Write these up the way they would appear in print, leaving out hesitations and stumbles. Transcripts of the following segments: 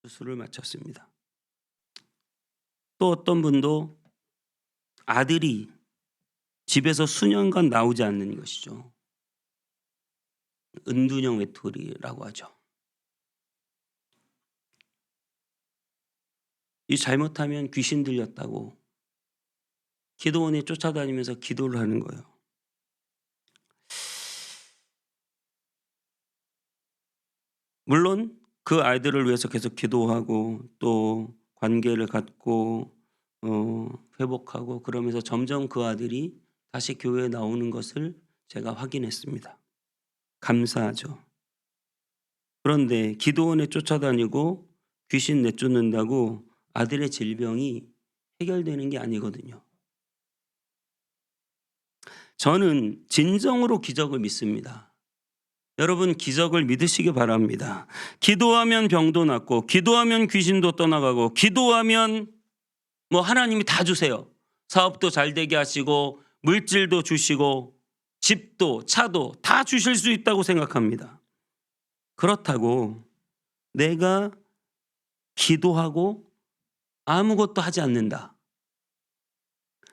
수술을 마쳤습니다. 또 어떤 분도 아들이 집에서 수년간 나오지 않는 것이죠. 은둔형 외톨이라고 하죠. 이 잘못하면 귀신 들렸다고 기도원에 쫓아다니면서 기도를 하는 거예요. 물론 그 아이들을 위해서 계속 기도하고 또 관계를 갖고 회복하고 그러면서 점점 그 아들이 다시 교회에 나오는 것을 제가 확인했습니다. 감사하죠. 그런데 기도원에 쫓아다니고 귀신 내쫓는다고 아들의 질병이 해결되는 게 아니거든요. 저는 진정으로 기적을 믿습니다. 여러분 기적을 믿으시기 바랍니다. 기도하면 병도 낫고 기도하면 귀신도 떠나가고 기도하면 하나님이 다 주세요. 사업도 잘 되게 하시고 물질도 주시고 집도 차도 다 주실 수 있다고 생각합니다. 그렇다고 내가 기도하고 아무것도 하지 않는다.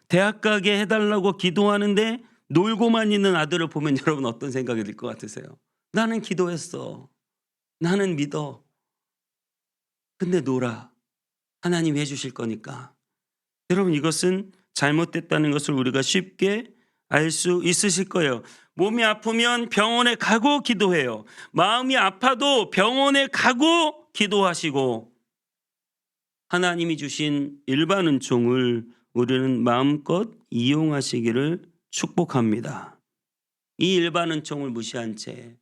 대학 가게 해달라고 기도하는데 놀고만 있는 아들을 보면 여러분 어떤 생각이 들 것 같으세요? 나는 기도했어. 나는 믿어. 근데 놀아. 하나님 해주실 거니까. 여러분 이것은 잘못됐다는 것을 우리가 쉽게 알 수 있으실 거예요. 몸이 아프면 병원에 가고 기도해요. 마음이 아파도 병원에 가고 기도하시고 하나님이 주신 일반 은총을 우리는 마음껏 이용하시기를 축복합니다. 이 일반 은총을 무시한 채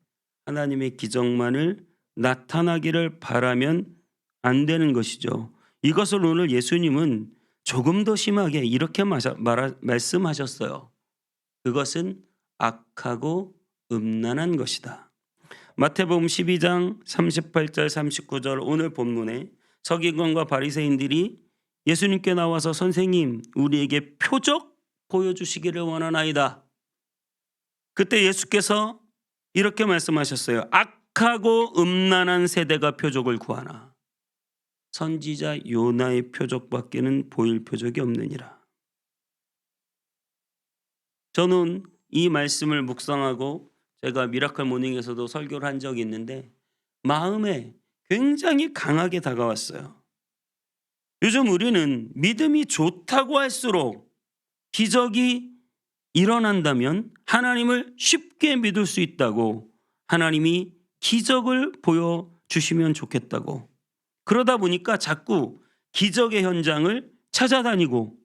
하나님의 기적만을 나타나기를 바라면 안 되는 것이죠. 이것을 오늘 예수님은 조금 더 심하게 이렇게 말씀하셨어요. 그것은 악하고 음란한 것이다. 마태복음 12장 38절 39절 오늘 본문에 서기관과 바리새인들이 예수님께 나와서 선생님 우리에게 표적 보여주시기를 원하나이다. 그때 예수께서 이렇게 말씀하셨어요. 악하고 음란한 세대가 표적을 구하나 선지자 요나의 표적밖에는 보일 표적이 없느니라. 저는 이 말씀을 묵상하고 제가 미라클 모닝에서도 설교를 한 적이 있는데 마음에 굉장히 강하게 다가왔어요. 요즘 우리는 믿음이 좋다고 할수록 기적이 일어난다면 하나님을 쉽게 믿을 수 있다고 하나님이 기적을 보여주시면 좋겠다고 그러다 보니까 자꾸 기적의 현장을 찾아다니고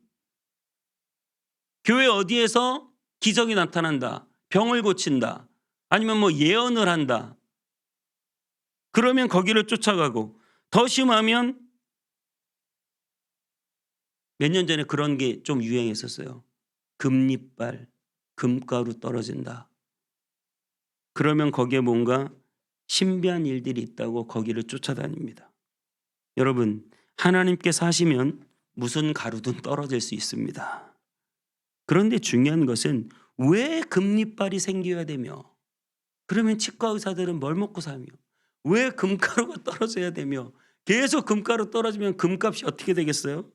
교회 어디에서 기적이 나타난다. 병을 고친다. 아니면 예언을 한다. 그러면 거기를 쫓아가고 더 심하면 몇 년 전에 그런 게 좀 유행했었어요. 금리빨, 금가루 떨어진다. 그러면 거기에 뭔가 신비한 일들이 있다고 거기를 쫓아다닙니다. 여러분 하나님께서 하시면 무슨 가루든 떨어질 수 있습니다. 그런데 중요한 것은 왜 금리빨이 생겨야 되며 그러면 치과 의사들은 뭘 먹고 사며 왜 금가루가 떨어져야 되며 계속 금가루 떨어지면 금값이 어떻게 되겠어요?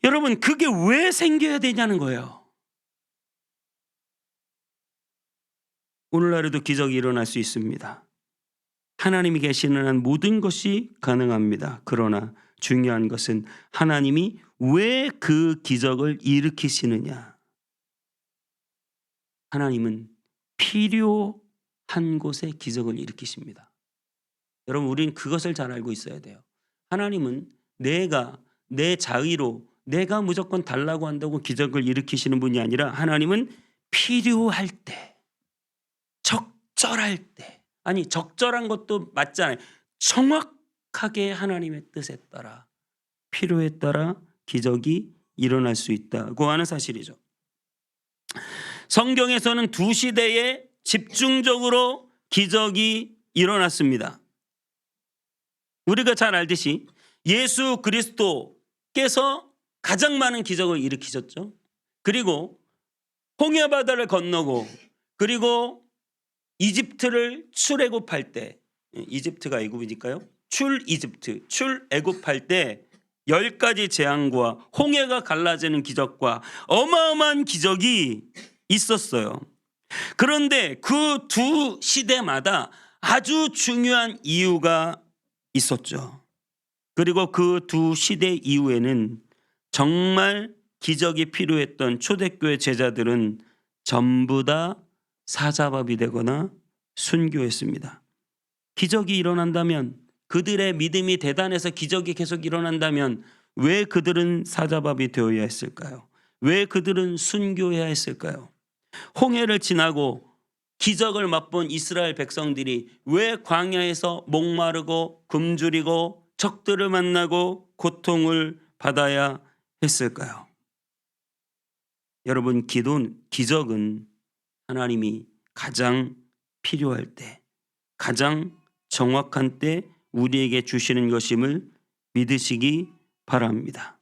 여러분 그게 왜 생겨야 되냐는 거예요. 오늘날에도 기적이 일어날 수 있습니다. 하나님이 계시는 한 모든 것이 가능합니다. 그러나 중요한 것은 하나님이 왜 그 기적을 일으키시느냐. 하나님은 필요한 곳에 기적을 일으키십니다. 여러분 우리는 그것을 잘 알고 있어야 돼요. 하나님은 내가 내 자의로 내가 무조건 달라고 한다고 기적을 일으키시는 분이 아니라 하나님은 필요할 때 적절할 때 아니 적절한 것도 맞잖아요. 정확하게 하나님의 뜻에 따라 필요에 따라 기적이 일어날 수 있다고 하는 사실이죠. 성경에서는 두 시대에 집중적으로 기적이 일어났습니다. 우리가 잘 알듯이 예수 그리스도께서 가장 많은 기적을 일으키셨죠. 그리고 홍해 바다를 건너고 그리고 이집트를 출애굽할 때 이집트가 애굽이니까요. 출 이집트, 출 애굽할 때 10가지 재앙과 홍해가 갈라지는 기적과 어마어마한 기적이 있었어요. 그런데 그 두 시대마다 아주 중요한 이유가 있었죠. 그리고 그 두 시대 이후에는 정말 기적이 필요했던 초대교회 제자들은 전부 다 사자밥이 되거나 순교했습니다. 기적이 일어난다면, 그들의 믿음이 대단해서 기적이 계속 일어난다면 왜 그들은 사자밥이 되어야 했을까요? 왜 그들은 순교해야 했을까요? 홍해를 지나고 기적을 맛본 이스라엘 백성들이 왜 광야에서 목마르고 굶주리고 적들을 만나고 고통을 받아야 했을까요? 여러분, 기적은 하나님이 가장 필요할 때, 가장 정확한 때 우리에게 주시는 것임을 믿으시기 바랍니다.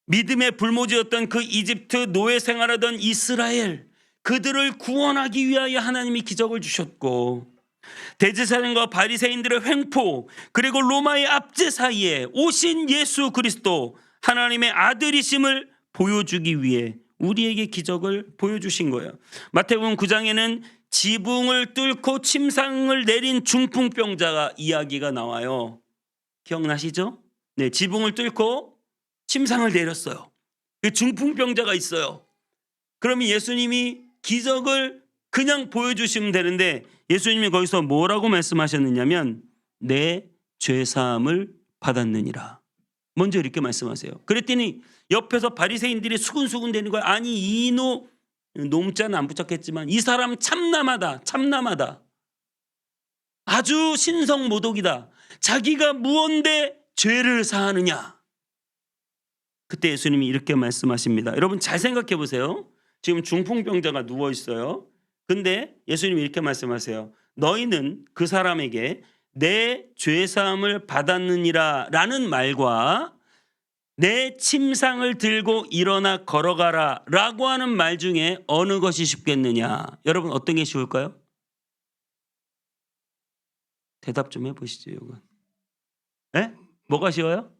믿음의 불모지였던 그 이집트 노예 생활하던 이스라엘, 그들을 구원하기 위하여 하나님이 기적을 주셨고, 대제사장과 바리새인들의 횡포, 그리고 로마의 압제 사이에 오신 예수 그리스도, 하나님의 아들이심을 보여주기 위해 우리에게 기적을 보여주신 거예요. 마태복음 9장에는 지붕을 뚫고 침상을 내린 중풍병자가 이야기가 나와요. 기억나시죠? 네, 지붕을 뚫고 침상을 내렸어요. 그 중풍병자가 있어요. 그러면 예수님이 기적을 그냥 보여주시면 되는데, 예수님이 거기서 뭐라고 말씀하셨느냐면 내 죄사함을 받았느니라. 먼저 이렇게 말씀하세요. 그랬더니 옆에서 바리새인들이 수근수근 대는 거야. 아니, 이 놈자는 안 붙였겠지만 이 사람 참남하다, 참남하다. 아주 신성모독이다. 자기가 무언데 죄를 사하느냐. 그때 예수님이 이렇게 말씀하십니다. 여러분 잘 생각해 보세요. 지금 중풍병자가 누워 있어요. 근데 예수님이 이렇게 말씀하세요. 너희는 그 사람에게 내 죄사함을 받았느니라 라는 말과 내 침상을 들고 일어나 걸어가라 라고 하는 말 중에 어느 것이 쉽겠느냐. 여러분 어떤 게 쉬울까요? 대답 좀 해보시죠. 이건. 네? 뭐가 쉬워요?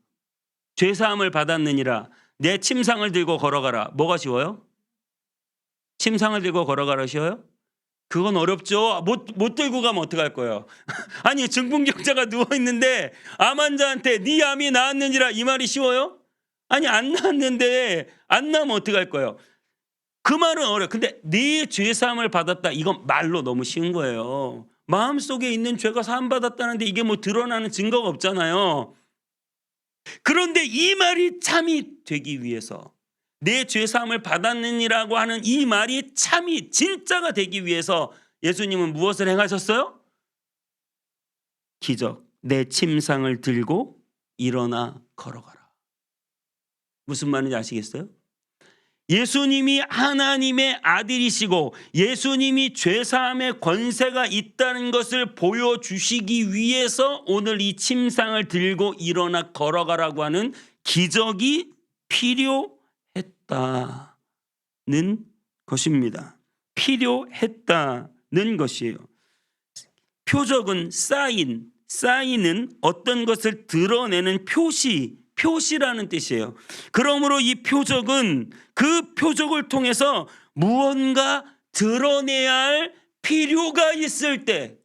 죄사함을 받았느니라, 내 침상을 들고 걸어가라. 뭐가 쉬워요? 침상을 들고 걸어가라 쉬워요? 그건 어렵죠. 못 들고 가면 어떡할 거예요? 아니, 중풍병자가 누워있는데 암 환자한테 네 암이 나았느니라 이 말이 쉬워요? 아니, 안 나았는데 안 나면 어떡할 거예요? 그 말은 어려워요. 근데 네 죄사함을 받았다, 이건 말로 너무 쉬운 거예요. 마음속에 있는 죄가 사함받았다는데 이게 뭐 드러나는 증거가 없잖아요. 그런데 이 말이 참이 되기 위해서, 내 죄사함을 받았느니라고 하는 이 말이 참이 진짜가 되기 위해서 예수님은 무엇을 행하셨어요? 기적. 내 침상을 들고 일어나 걸어가라. 무슨 말인지 아시겠어요? 예수님이 하나님의 아들이시고 예수님이 죄사함의 권세가 있다는 것을 보여주시기 위해서 오늘 이 침상을 들고 일어나 걸어가라고 하는 기적이 필요했다는 것입니다. 필요했다는 것이에요. 표적은 사인은 어떤 것을 드러내는 표시라는 뜻이에요. 그러므로 이 표적은 그 표적을 통해서 무언가 드러내야 할 필요가 있을 때,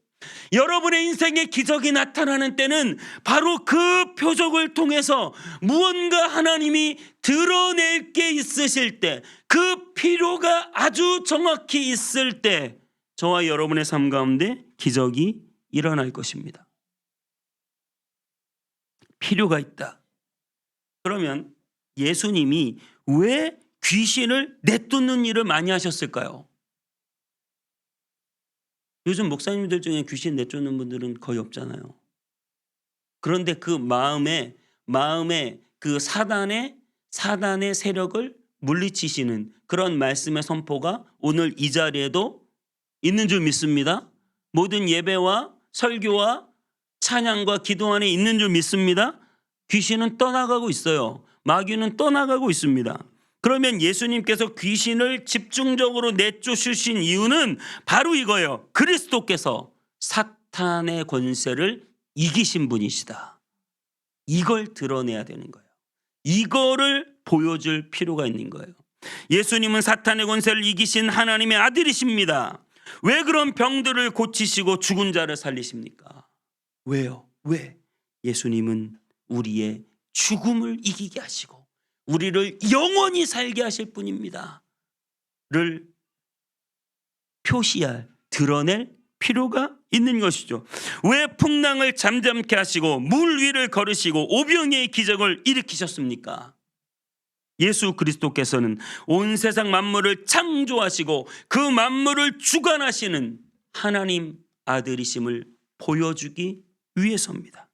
여러분의 인생에 기적이 나타나는 때는 바로 그 표적을 통해서 무언가 하나님이 드러낼 게 있으실 때, 그 필요가 아주 정확히 있을 때 저와 여러분의 삶 가운데 기적이 일어날 것입니다. 필요가 있다. 그러면 예수님이 왜 귀신을 내쫓는 일을 많이 하셨을까요? 요즘 목사님들 중에 귀신 내쫓는 분들은 거의 없잖아요. 그런데 그 마음에 그 사단의 세력을 물리치시는 그런 말씀의 선포가 오늘 이 자리에도 있는 줄 믿습니다. 모든 예배와 설교와 찬양과 기도 안에 있는 줄 믿습니다. 귀신은 떠나가고 있어요. 마귀는 떠나가고 있습니다. 그러면 예수님께서 귀신을 집중적으로 내쫓으신 이유는 바로 이거예요. 그리스도께서 사탄의 권세를 이기신 분이시다. 이걸 드러내야 되는 거예요. 이거를 보여줄 필요가 있는 거예요. 예수님은 사탄의 권세를 이기신 하나님의 아들이십니다. 왜 그런 병들을 고치시고 죽은 자를 살리십니까? 왜요? 왜? 예수님은 우리의 죽음을 이기게 하시고 우리를 영원히 살게 하실 분입니다. 를 표시할, 드러낼 필요가 있는 것이죠. 왜 풍랑을 잠잠케 하시고 물 위를 걸으시고 오병이의 기적을 일으키셨습니까? 예수 그리스도께서는 온 세상 만물을 창조하시고 그 만물을 주관하시는 하나님 아들이심을 보여주기 위해서입니다.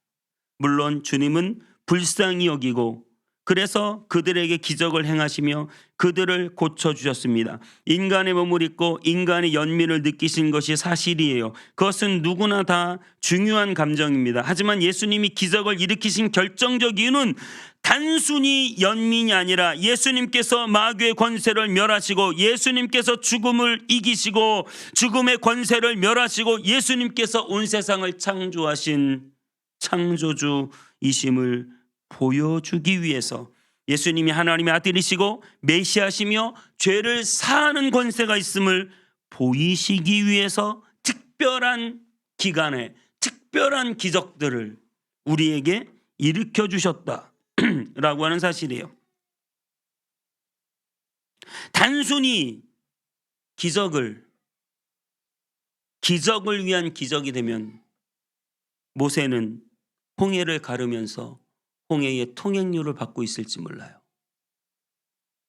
물론 주님은 불쌍히 여기고 그래서 그들에게 기적을 행하시며 그들을 고쳐주셨습니다. 인간의 몸을 입고 인간의 연민을 느끼신 것이 사실이에요. 그것은 누구나 다 중요한 감정입니다. 하지만 예수님이 기적을 일으키신 결정적 이유는 단순히 연민이 아니라 예수님께서 마귀의 권세를 멸하시고 예수님께서 죽음을 이기시고 죽음의 권세를 멸하시고 예수님께서 온 세상을 창조하신 창조주이심을 보여주기 위해서 예수님이 하나님의 아들이시고 메시아시며 죄를 사하는 권세가 있음을 보이시기 위해서 특별한 기간에 특별한 기적들을 우리에게 일으켜 주셨다라고 하는 사실이에요. 단순히 기적을 위한 기적이 되면 모세는 홍해를 가르면서 홍해의 통행료를 받고 있을지 몰라요.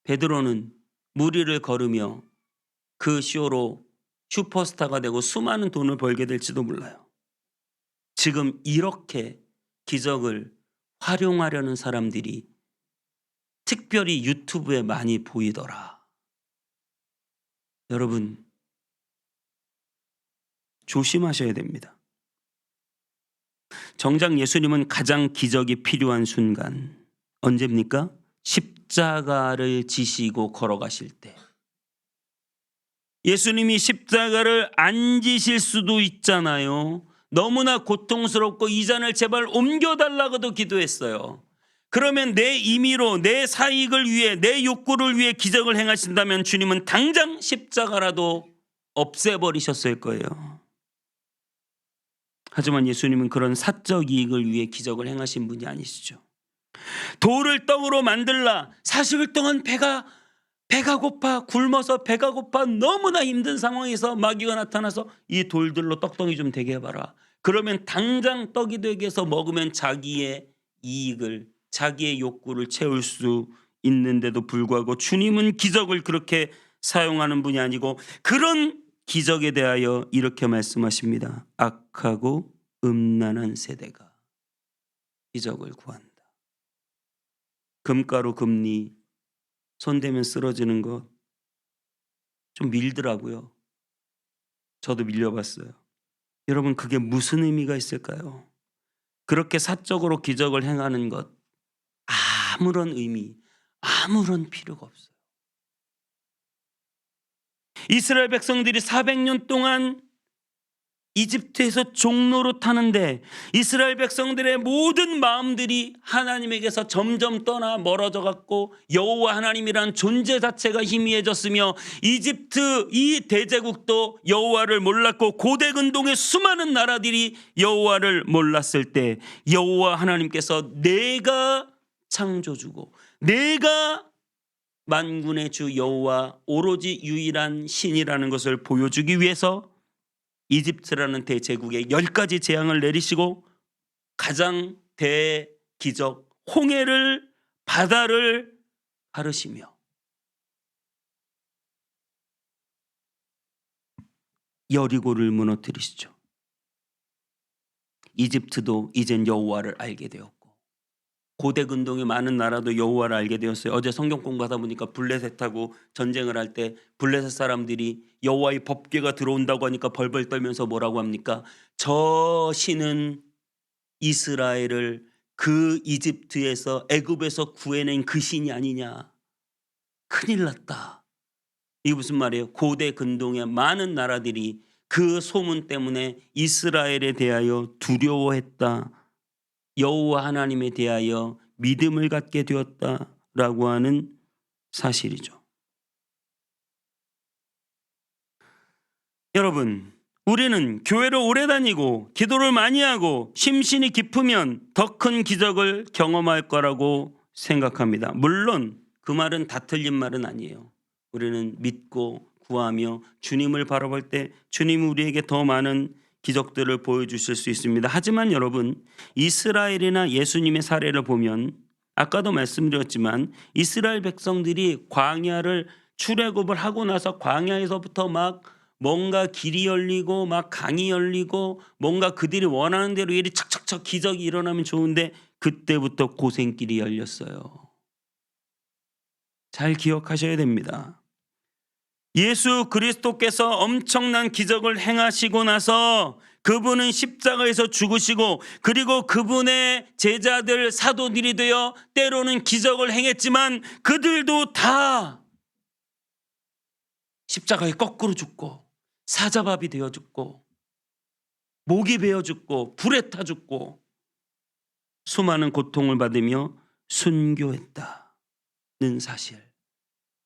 베드로는 물 위를 걸으며 그 쇼로 슈퍼스타가 되고 수많은 돈을 벌게 될지도 몰라요. 지금 이렇게 기적을 활용하려는 사람들이 특별히 유튜브에 많이 보이더라. 여러분 조심하셔야 됩니다. 정작 예수님은 가장 기적이 필요한 순간 언제입니까? 십자가를 지시고 걸어가실 때. 예수님이 십자가를 안 지실 수도 있잖아요. 너무나 고통스럽고 이 잔을 제발 옮겨달라고도 기도했어요. 그러면 내 임의로 내 사익을 위해 내 욕구를 위해 기적을 행하신다면 주님은 당장 십자가라도 없애버리셨을 거예요. 하지만 예수님은 그런 사적 이익을 위해 기적을 행하신 분이 아니시죠. 돌을 떡으로 만들라. 40일 동안 배가 고파 굶어서 배가 고파 너무나 힘든 상황에서 마귀가 나타나서 이 돌들로 떡덩이 좀 되게 해봐라. 그러면 당장 떡이 되게 해서 먹으면 자기의 이익을 자기의 욕구를 채울 수 있는데도 불구하고 주님은 기적을 그렇게 사용하는 분이 아니고 그런 기적에 대하여 이렇게 말씀하십니다. 악하고 음란한 세대가 기적을 구한다. 금가루 금리 손대면 쓰러지는 것 좀 밀더라고요. 저도 밀려봤어요. 여러분 그게 무슨 의미가 있을까요? 그렇게 사적으로 기적을 행하는 것 아무런 의미 아무런 필요가 없어요. 이스라엘 백성들이 400년 동안 이집트에서 종로로 타는데 이스라엘 백성들의 모든 마음들이 하나님에게서 점점 떠나 멀어져 갔고 여호와 하나님이란 존재 자체가 희미해졌으며 이집트 이 대제국도 여호와를 몰랐고 고대 근동의 수많은 나라들이 여호와를 몰랐을 때 여호와 하나님께서 내가 창조주고 내가 만군의 주 여호와 오로지 유일한 신이라는 것을 보여주기 위해서 이집트라는 대제국에 10가지 재앙을 내리시고 가장 대기적 홍해를 바다를 가르시며 여리고를 무너뜨리시죠. 이집트도 이젠 여호와를 알게 되었고 고대 근동의 많은 나라도 여호와를 알게 되었어요. 어제 성경 공부하다 보니까 블레셋하고 전쟁을 할 때 블레셋 사람들이 여호와의 법궤가 들어온다고 하니까 벌벌 떨면서 뭐라고 합니까? 저 신은 이스라엘을 그 이집트에서 애굽에서 구해낸 그 신이 아니냐. 큰일 났다. 이게 무슨 말이에요? 고대 근동의 많은 나라들이 그 소문 때문에 이스라엘에 대하여 두려워했다. 여호와 하나님에 대하여 믿음을 갖게 되었다라고 하는 사실이죠. 여러분, 우리는 교회를 오래 다니고 기도를 많이 하고 심신이 깊으면 더 큰 기적을 경험할 거라고 생각합니다. 물론 그 말은 다 틀린 말은 아니에요. 우리는 믿고 구하며 주님을 바라볼 때 주님이 우리에게 더 많은 기적들을 보여주실 수 있습니다. 하지만 여러분, 이스라엘이나 예수님의 사례를 보면 아까도 말씀드렸지만 이스라엘 백성들이 광야를 출애굽을 하고 나서 광야에서부터 막 뭔가 길이 열리고 막 강이 열리고 뭔가 그들이 원하는 대로 일이 착착착 기적이 일어나면 좋은데 그때부터 고생길이 열렸어요. 잘 기억하셔야 됩니다. 예수 그리스도께서 엄청난 기적을 행하시고 나서 그분은 십자가에서 죽으시고 그리고 그분의 제자들 사도들이 되어 때로는 기적을 행했지만 그들도 다 십자가에 거꾸로 죽고 사자밥이 되어 죽고 목이 베어 죽고 불에 타 죽고 수많은 고통을 받으며 순교했다는 사실,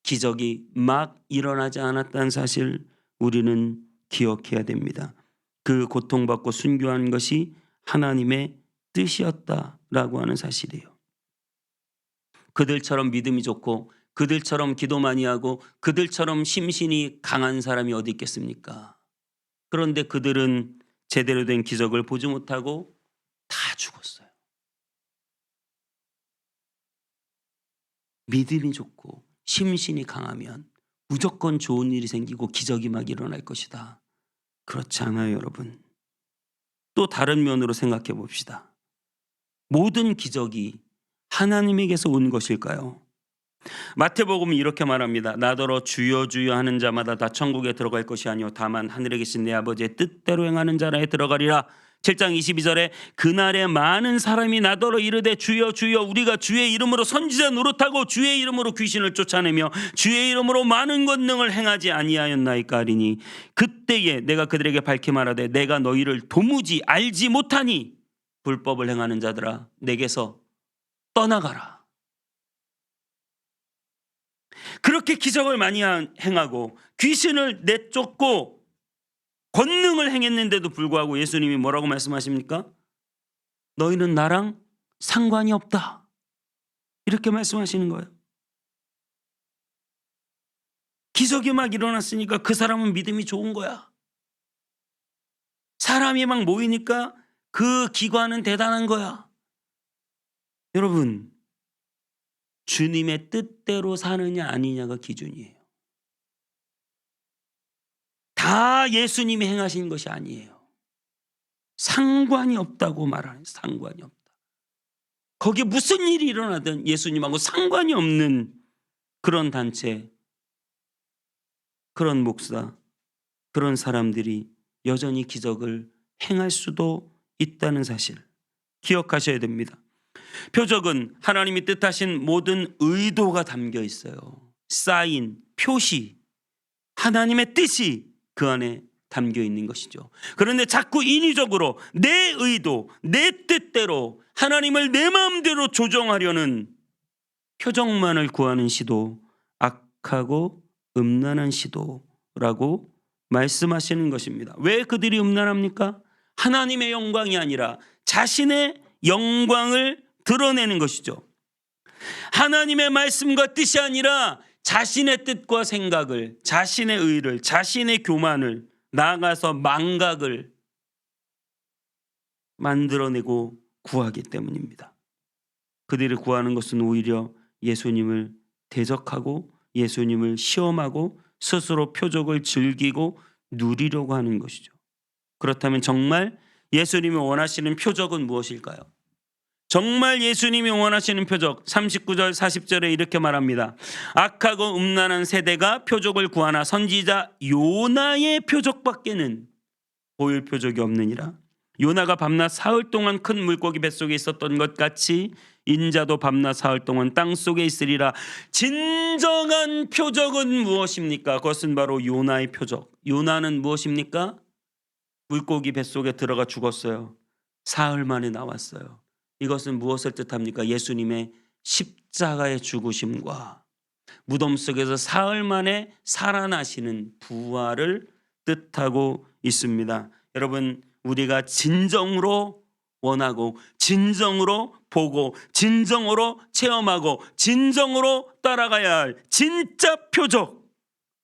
기적이 막 일어나지 않았다는 사실 우리는 기억해야 됩니다. 그 고통받고 순교한 것이 하나님의 뜻이었다라고 하는 사실이에요. 그들처럼 믿음이 좋고 그들처럼 기도 많이 하고 그들처럼 심신이 강한 사람이 어디 있겠습니까? 그런데 그들은 제대로 된 기적을 보지 못하고 다 죽었어요. 믿음이 좋고 심신이 강하면 무조건 좋은 일이 생기고 기적이 막 일어날 것이다. 그렇지 않아요, 여러분. 또 다른 면으로 생각해 봅시다. 모든 기적이 하나님에게서 온 것일까요? 마태복음은 이렇게 말합니다. 나더러 주여 주여 하는 자마다 다 천국에 들어갈 것이 아니요 다만 하늘에 계신 내 아버지의 뜻대로 행하는 자라에 들어가리라. 7장 22절에 그날에 많은 사람이 나더러 이르되 주여 주여 우리가 주의 이름으로 선지자 노릇하고 주의 이름으로 귀신을 쫓아내며 주의 이름으로 많은 권능을 행하지 아니하였나이까 하리니 그때에 내가 그들에게 밝히 말하되 내가 너희를 도무지 알지 못하니 불법을 행하는 자들아 내게서 떠나가라. 그렇게 기적을 많이 행하고 귀신을 내쫓고 권능을 행했는데도 불구하고 예수님이 뭐라고 말씀하십니까? 너희는 나랑 상관이 없다. 이렇게 말씀하시는 거예요. 기적이 막 일어났으니까 그 사람은 믿음이 좋은 거야. 사람이 막 모이니까 그 기관은 대단한 거야. 여러분, 주님의 뜻대로 사느냐 아니냐가 기준이에요. 다 예수님이 행하신 것이 아니에요. 상관이 없다고 말하는, 상관이 없다. 거기에 무슨 일이 일어나든 예수님하고 상관이 없는 그런 단체, 그런 목사, 그런 사람들이 여전히 기적을 행할 수도 있다는 사실 기억하셔야 됩니다. 표적은 하나님이 뜻하신 모든 의도가 담겨 있어요. 사인, 표시, 하나님의 뜻이 그 안에 담겨 있는 것이죠. 그런데 자꾸 인위적으로 내 의도, 내 뜻대로 하나님을 내 마음대로 조정하려는 표적만을 구하는 시도, 악하고 음란한 시도라고 말씀하시는 것입니다. 왜 그들이 음란합니까? 하나님의 영광이 아니라 자신의 영광을 드러내는 것이죠. 하나님의 말씀과 뜻이 아니라 자신의 뜻과 생각을, 자신의 의를, 자신의 교만을, 나아가서 망각을 만들어내고 구하기 때문입니다. 그들이 구하는 것은 오히려 예수님을 대적하고 예수님을 시험하고 스스로 표적을 즐기고 누리려고 하는 것이죠. 그렇다면 정말 예수님이 원하시는 표적은 무엇일까요? 정말 예수님이 원하시는 표적 39절 40절에 이렇게 말합니다. 악하고 음란한 세대가 표적을 구하나 선지자 요나의 표적밖에는 보일 표적이 없느니라. 요나가 밤낮 사흘 동안 큰 물고기 뱃속에 있었던 것 같이 인자도 밤낮 사흘 동안 땅속에 있으리라. 진정한 표적은 무엇입니까? 그것은 바로 요나의 표적. 요나는 무엇입니까? 물고기 뱃속에 들어가 죽었어요. 사흘 만에 나왔어요. 이것은 무엇을 뜻합니까? 예수님의 십자가의 죽으심과 무덤 속에서 사흘 만에 살아나시는 부활을 뜻하고 있습니다. 여러분, 우리가 진정으로 원하고 진정으로 보고 진정으로 체험하고 진정으로 따라가야 할 진짜 표적,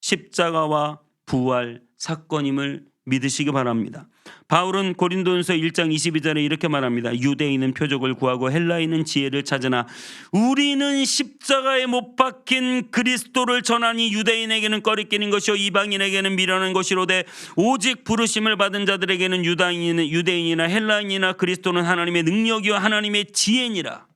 십자가와 부활 사건임을 믿으시기 바랍니다. 바울은 고린도전서 1장 22절에 이렇게 말합니다. 유대인은 표적을 구하고 헬라인은 지혜를 찾으나 우리는 십자가에 못 박힌 그리스도를 전하니 유대인에게는 꺼리끼는 것이요 이방인에게는 미련한 것이로되 오직 부르심을 받은 자들에게는 유대인이나 헬라인이나 그리스도는 하나님의 능력이요 하나님의 지혜니라.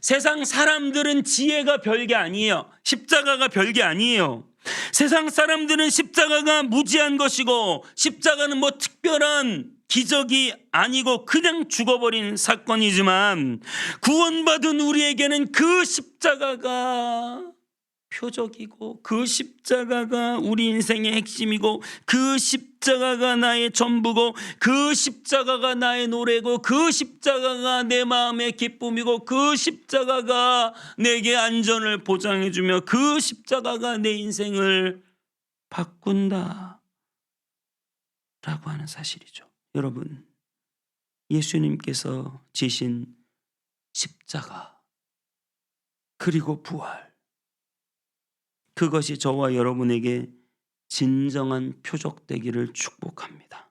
세상 사람들은 지혜가 별게 아니에요. 십자가가 별게 아니에요. 세상 사람들은 십자가가 무지한 것이고 십자가는 뭐 특별한 기적이 아니고 그냥 죽어버린 사건이지만 구원받은 우리에게는 그 십자가가 표적이고 그 십자가가 우리 인생의 핵심이고 그 십자가가 나의 전부고 그 십자가가 나의 노래고 그 십자가가 내 마음의 기쁨이고 그 십자가가 내게 안전을 보장해주며 그 십자가가 내 인생을 바꾼다 라고 하는 사실이죠. 여러분, 예수님께서 지신 십자가 그리고 부활, 그것이 저와 여러분에게 진정한 표적 되기를 축복합니다.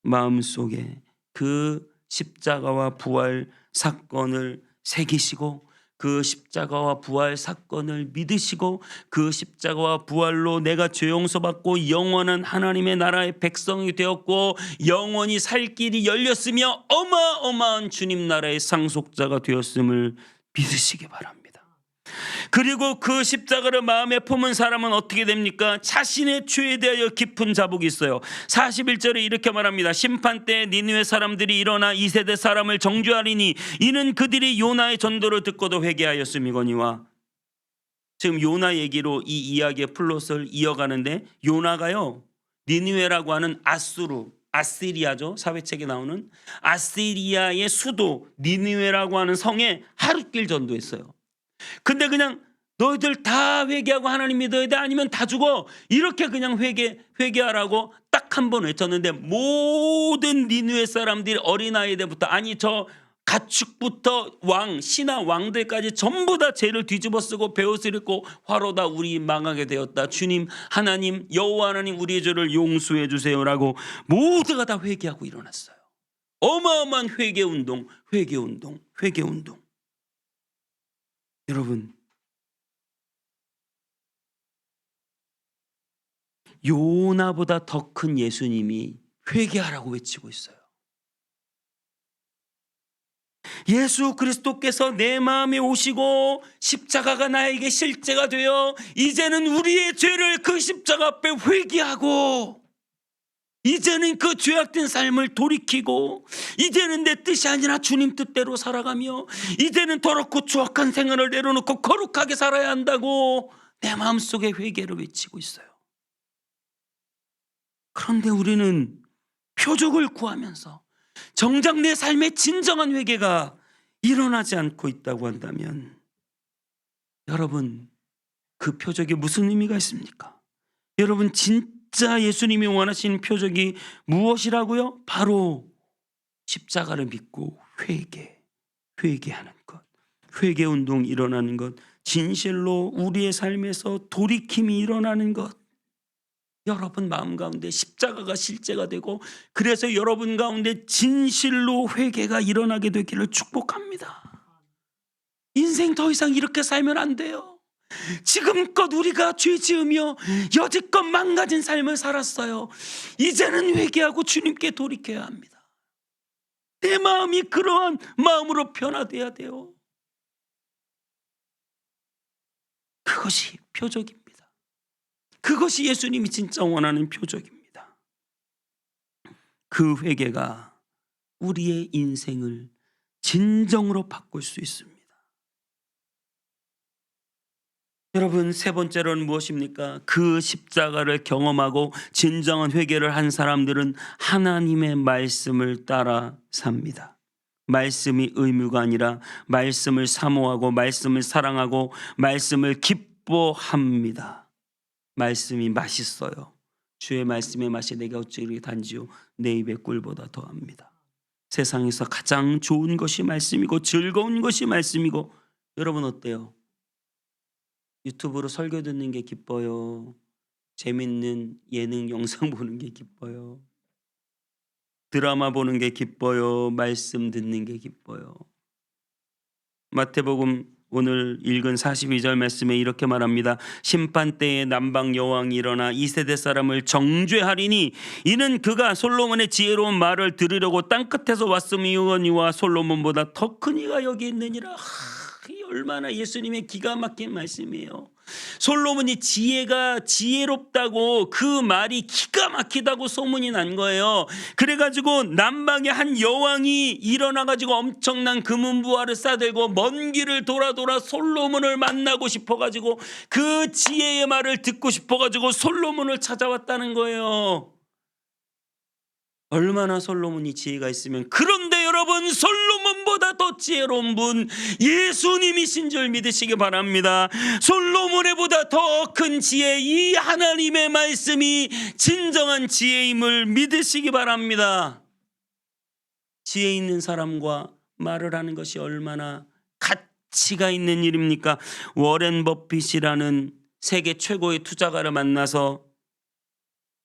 마음속에 그 십자가와 부활 사건을 새기시고 그 십자가와 부활 사건을 믿으시고 그 십자가와 부활로 내가 죄 용서받고 영원한 하나님의 나라의 백성이 되었고 영원히 살 길이 열렸으며 어마어마한 주님 나라의 상속자가 되었음을 믿으시기 바랍니다. 그리고 그 십자가를 마음에 품은 사람은 어떻게 됩니까? 자신의 죄에 대하여 깊은 자복이 있어요. 41절에 이렇게 말합니다. 심판 때 니느웨 사람들이 일어나 이 세대 사람을 정죄하리니 이는 그들이 요나의 전도를 듣고도 회개하였음이거니와. 지금 요나 얘기로 이 이야기의 플롯을 이어가는데 요나가요 니느웨라고 하는 아시리아죠. 사회책에 나오는 아시리아의 수도 니느웨라고 하는 성에 하룻길 전도했어요. 근데 그냥 너희들 다 회개하고 하나님 믿어야 돼 아니면 다 죽어 이렇게 그냥 회개하라고 딱 한 번 외쳤는데 모든 니느웨 사람들이 어린아이 때부터 아니 저 가축부터 신하 왕들까지 전부 다 죄를 뒤집어 쓰고 베옷을 입고 화로다 우리 망하게 되었다. 주님 하나님 여호와 하나님 우리의 죄를 용서해 주세요라고 모두가 다 회개하고 일어났어요. 어마어마한 회개운동. 여러분, 요나보다 더 큰 예수님이 회개하라고 외치고 있어요. 예수 그리스도께서 내 마음에 오시고 십자가가 나에게 실제가 되어 이제는 우리의 죄를 그 십자가 앞에 회개하고 이제는 그 죄악된 삶을 돌이키고 이제는 내 뜻이 아니라 주님 뜻대로 살아가며 이제는 더럽고 추악한 생활을 내려놓고 거룩하게 살아야 한다고 내 마음속에 회개를 외치고 있어요. 그런데 우리는 표적을 구하면서 정작 내 삶의 진정한 회개가 일어나지 않고 있다고 한다면 여러분 그 표적이 무슨 의미가 있습니까? 여러분 진짜 예수님이 원하시는 표적이 무엇이라고요? 바로 십자가를 믿고 회개하는 것, 회개운동 일어나는 것, 진실로 우리의 삶에서 돌이킴이 일어나는 것. 여러분 마음 가운데 십자가가 실제가 되고 그래서 여러분 가운데 진실로 회개가 일어나게 되기를 축복합니다. 인생 더 이상 이렇게 살면 안 돼요. 지금껏 우리가 죄 지으며 여지껏 망가진 삶을 살았어요. 이제는 회개하고 주님께 돌이켜야 합니다. 내 마음이 그러한 마음으로 변화돼야 돼요. 그것이 표적입니다. 그것이 예수님이 진짜 원하는 표적입니다. 그 회개가 우리의 인생을 진정으로 바꿀 수 있습니다. 여러분, 세 번째로는 무엇입니까? 그 십자가를 경험하고 진정한 회개를 한 사람들은 하나님의 말씀을 따라 삽니다. 말씀이 의무가 아니라 말씀을 사모하고 말씀을 사랑하고 말씀을 기뻐합니다. 말씀이 맛있어요. 주의 말씀의 맛이 내게 어찌 이렇게 단지요 내 입의 꿀보다 더합니다. 세상에서 가장 좋은 것이 말씀이고 즐거운 것이 말씀이고, 여러분 어때요? 유튜브로 설교 듣는 게 기뻐요? 재밌는 예능 영상 보는 게 기뻐요? 드라마 보는 게 기뻐요? 말씀 듣는 게 기뻐요? 마태복음 오늘 읽은 42절 말씀에 이렇게 말합니다. 심판 때에 남방 여왕이 일어나 이 세대 사람을 정죄하리니 이는 그가 솔로몬의 지혜로운 말을 들으려고 땅끝에서 왔음이오니와 솔로몬보다 더 큰 이가 여기 있느니라. 이 얼마나 예수님의 기가 막힌 말씀이에요. 솔로몬이 지혜롭다고, 그 말이 기가 막히다고 소문이 난 거예요. 그래가지고 남방의 한 여왕이 일어나가지고 엄청난 금은부화를 싸들고 먼 길을 돌아 솔로몬을 만나고 싶어가지고 그 지혜의 말을 듣고 싶어가지고 솔로몬을 찾아왔다는 거예요. 얼마나 솔로몬이 지혜가 있으면. 그런데 여러분, 솔로몬보다 더 지혜로운 분 예수님이신 줄 믿으시기 바랍니다. 솔로몬보다 더 큰 지혜, 이 하나님의 말씀이 진정한 지혜임을 믿으시기 바랍니다. 지혜 있는 사람과 말을 하는 것이 얼마나 가치가 있는 일입니까? 워렌 버핏이라는 세계 최고의 투자가를 만나서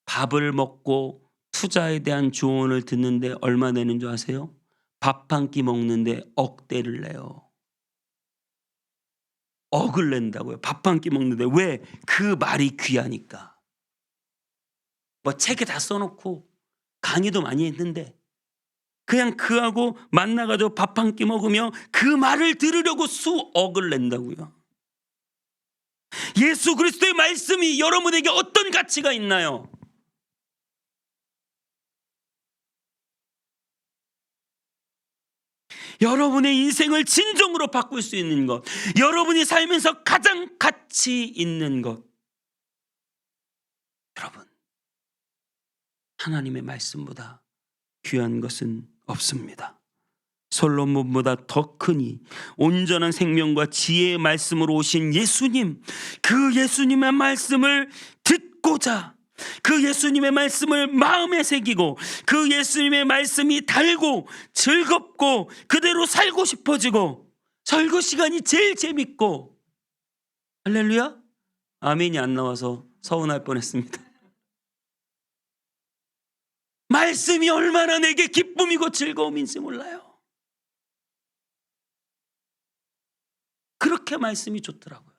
밥을 먹고 투자에 대한 조언을 듣는데 얼마 내는 줄 아세요? 밥 한 끼 먹는데 억대를 내요. 억을 낸다고요. 밥 한 끼 먹는데. 왜? 그 말이 귀하니까. 뭐 책에 다 써놓고 강의도 많이 했는데 그냥 그하고 만나가지고 밥 한 끼 먹으며 그 말을 들으려고 수억을 낸다고요. 예수 그리스도의 말씀이 여러분에게 어떤 가치가 있나요? 여러분의 인생을 진정으로 바꿀 수 있는 것, 여러분이 살면서 가장 가치 있는 것, 여러분, 하나님의 말씀보다 귀한 것은 없습니다. 솔로몬보다 더 크니 온전한 생명과 지혜의 말씀으로 오신 예수님, 그 예수님의 말씀을 듣고자, 그 예수님의 말씀을 마음에 새기고, 그 예수님의 말씀이 달고 즐겁고 그대로 살고 싶어지고, 설교 시간이 제일 재밌고, 할렐루야? 아멘이 안 나와서 서운할 뻔했습니다. 말씀이 얼마나 내게 기쁨이고 즐거움인지 몰라요. 그렇게 말씀이 좋더라고요.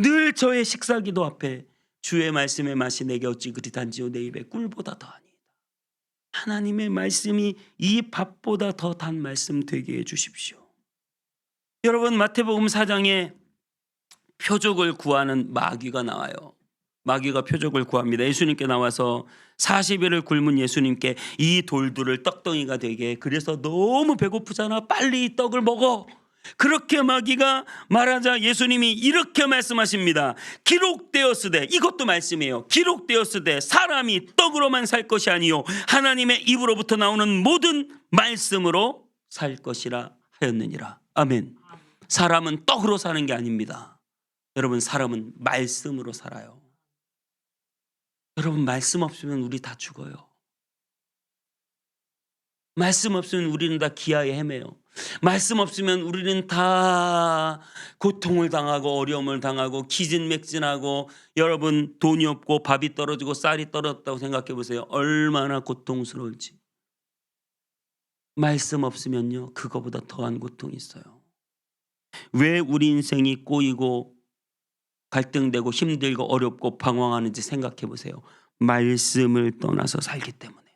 늘 저의 식사기도 앞에 주의 말씀의 맛이 내게 어찌 그리 단지요 내 입에 꿀보다 더하니이다. 하나님의 말씀이 이 밥보다 더 단 말씀 되게 해주십시오. 여러분, 마태복음 4장에 표적을 구하는 마귀가 나와요. 마귀가 표적을 구합니다. 예수님께 나와서 40일을 굶은 예수님께 이 돌들을 떡덩이가 되게, 그래서 너무 배고프잖아, 빨리 이 떡을 먹어. 그렇게 마귀가 말하자 예수님이 이렇게 말씀하십니다. 기록되었으되, 이것도 말씀이에요. 기록되었으되 사람이 떡으로만 살 것이 아니요 하나님의 입으로부터 나오는 모든 말씀으로 살 것이라 하였느니라. 아멘. 사람은 떡으로 사는 게 아닙니다. 여러분, 사람은 말씀으로 살아요. 여러분, 말씀 없으면 우리 다 죽어요. 말씀 없으면 우리는 다 기아에 헤매요. 말씀 없으면 우리는 다 고통을 당하고 어려움을 당하고 기진맥진하고, 여러분, 돈이 없고 밥이 떨어지고 쌀이 떨어졌다고 생각해 보세요. 얼마나 고통스러울지. 말씀 없으면요, 그거보다 더한 고통이 있어요. 왜 우리 인생이 꼬이고 갈등되고 힘들고 어렵고 방황하는지 생각해 보세요. 말씀을 떠나서 살기 때문에.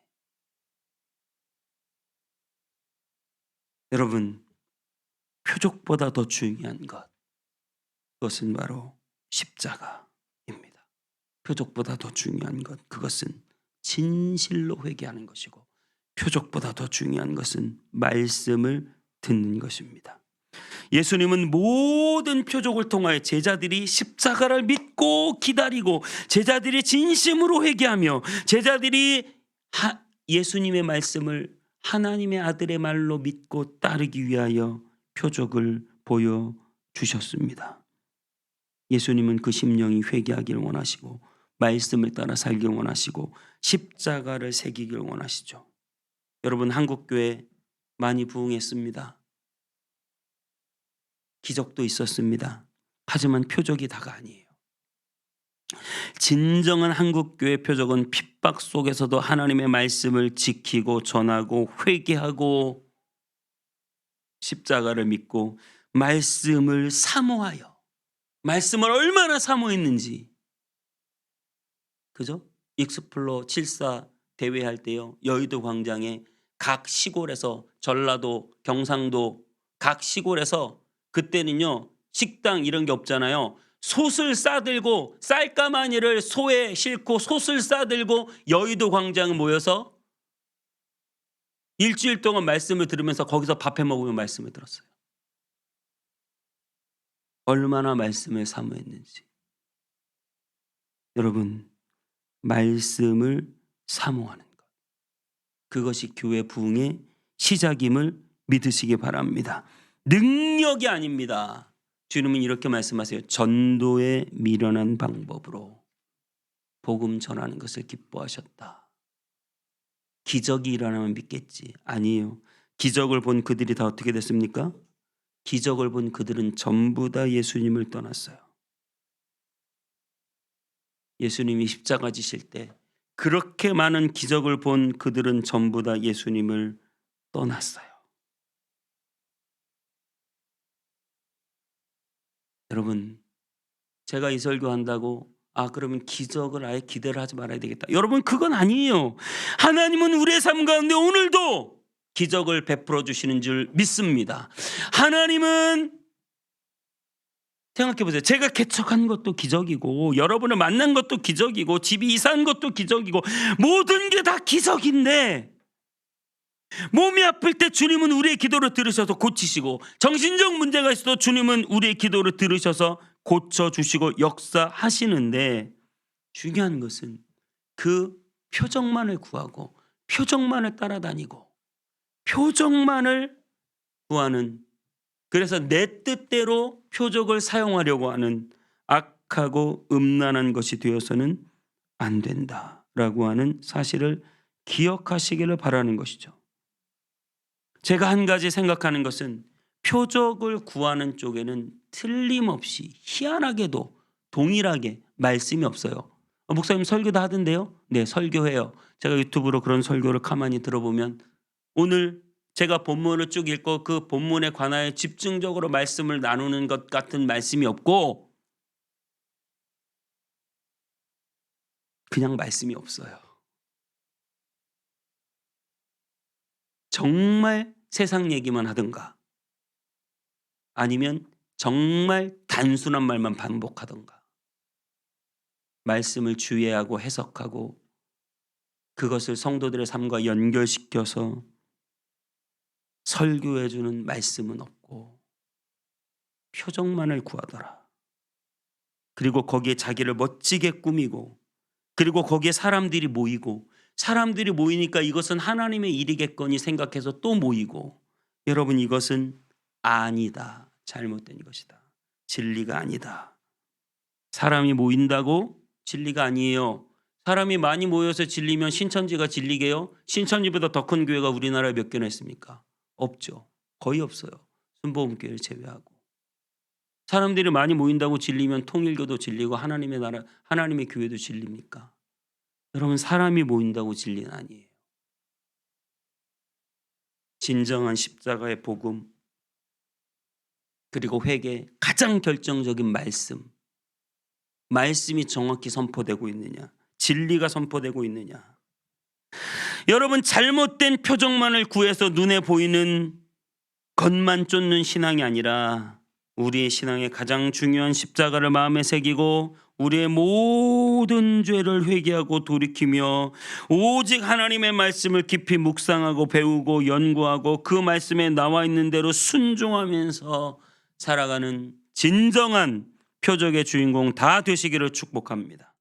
여러분, 표적보다 더 중요한 것, 그것은 바로 십자가입니다. 표적보다 더 중요한 것, 그것은 진실로 회개하는 것이고, 표적보다 더 중요한 것은 말씀을 듣는 것입니다. 예수님은 모든 표적을 통하여 제자들이 십자가를 믿고 기다리고 제자들이 진심으로 회개하며 제자들이 예수님의 말씀을 하나님의 아들의 말로 믿고 따르기 위하여 표적을 보여주셨습니다. 예수님은 그 심령이 회개하기를 원하시고 말씀을 따라 살기를 원하시고 십자가를 새기기를 원하시죠. 여러분, 한국교회 많이 부흥했습니다. 기적도 있었습니다. 하지만 표적이 다가 아니에요. 진정한 한국교회 표적은 핍박 속에서도 하나님의 말씀을 지키고 전하고 회개하고 십자가를 믿고 말씀을 사모하여, 말씀을 얼마나 사모했는지, 그죠? 익스플로 74 대회할 때요, 여의도 광장에 각 시골에서, 전라도, 경상도 각 시골에서, 그때는요 식당 이런 게 없잖아요. 솥을 싸들고 쌀가마니를 소에 싣고 솥을 싸들고 여의도 광장에 모여서 일주일 동안 말씀을 들으면서 거기서 밥해 먹으며 말씀을 들었어요. 얼마나 말씀을 사모했는지. 여러분, 말씀을 사모하는 것, 그것이 교회 부흥의 시작임을 믿으시기 바랍니다. 능력이 아닙니다. 주님은 이렇게 말씀하세요. 전도에 미련한 방법으로 복음 전하는 것을 기뻐하셨다. 기적이 일어나면 믿겠지. 아니에요. 기적을 본 그들이 다 어떻게 됐습니까? 기적을 본 그들은 전부 다 예수님을 떠났어요. 예수님이 십자가 지실 때 그렇게 많은 기적을 본 그들은 전부 다 예수님을 떠났어요. 여러분, 제가 이 설교한다고 그러면 기적을 아예 기대를 하지 말아야 되겠다. 여러분, 그건 아니에요. 하나님은 우리의 삶 가운데 오늘도 기적을 베풀어 주시는 줄 믿습니다. 하나님은, 생각해 보세요. 제가 개척한 것도 기적이고 여러분을 만난 것도 기적이고 집이 이사한 것도 기적이고 모든 게 다 기적인데, 몸이 아플 때 주님은 우리의 기도를 들으셔서 고치시고, 정신적 문제가 있어도 주님은 우리의 기도를 들으셔서 고쳐주시고 역사하시는데, 중요한 것은 그 표적만을 구하고 표적만을 따라다니고 표적만을 구하는, 그래서 내 뜻대로 표적을 사용하려고 하는 악하고 음란한 것이 되어서는 안 된다라고 하는 사실을 기억하시기를 바라는 것이죠. 제가 한 가지 생각하는 것은 표적을 구하는 쪽에는 틀림없이 희한하게도 동일하게 말씀이 없어요. 목사님 설교 다 하던데요? 네, 설교해요. 제가 유튜브로 그런 설교를 가만히 들어보면 오늘 제가 본문을 쭉 읽고 그 본문에 관하여 집중적으로 말씀을 나누는 것 같은 말씀이 없고 그냥 말씀이 없어요. 정말 세상 얘기만 하든가 아니면 정말 단순한 말만 반복하든가, 말씀을 주의하고 해석하고 그것을 성도들의 삶과 연결시켜서 설교해주는 말씀은 없고 표적만을 구하더라. 그리고 거기에 자기를 멋지게 꾸미고, 그리고 거기에 사람들이 모이고, 사람들이 모이니까 이것은 하나님의 일이겠거니 생각해서 또 모이고, 여러분, 이것은 아니다. 잘못된 것이다. 진리가 아니다. 사람이 모인다고 진리가 아니에요. 사람이 많이 모여서 진리면 신천지가 진리게요? 신천지보다 더 큰 교회가 우리나라에 몇 개나 있습니까? 없죠. 거의 없어요. 순복음교회를 제외하고. 사람들이 많이 모인다고 진리면 통일교도 진리고 하나님의 나라, 하나님의 교회도 진리입니까? 여러분, 사람이 모인다고 진리는 아니에요. 진정한 십자가의 복음, 그리고 회개, 가장 결정적인 말씀이 정확히 선포되고 있느냐, 진리가 선포되고 있느냐. 여러분, 잘못된 표적만을 구해서 눈에 보이는 것만 쫓는 신앙이 아니라 우리의 신앙의 가장 중요한 십자가를 마음에 새기고 우리의 모든 죄를 회개하고 돌이키며 오직 하나님의 말씀을 깊이 묵상하고 배우고 연구하고 그 말씀에 나와 있는 대로 순종하면서 살아가는 진정한 표적의 주인공 다 되시기를 축복합니다.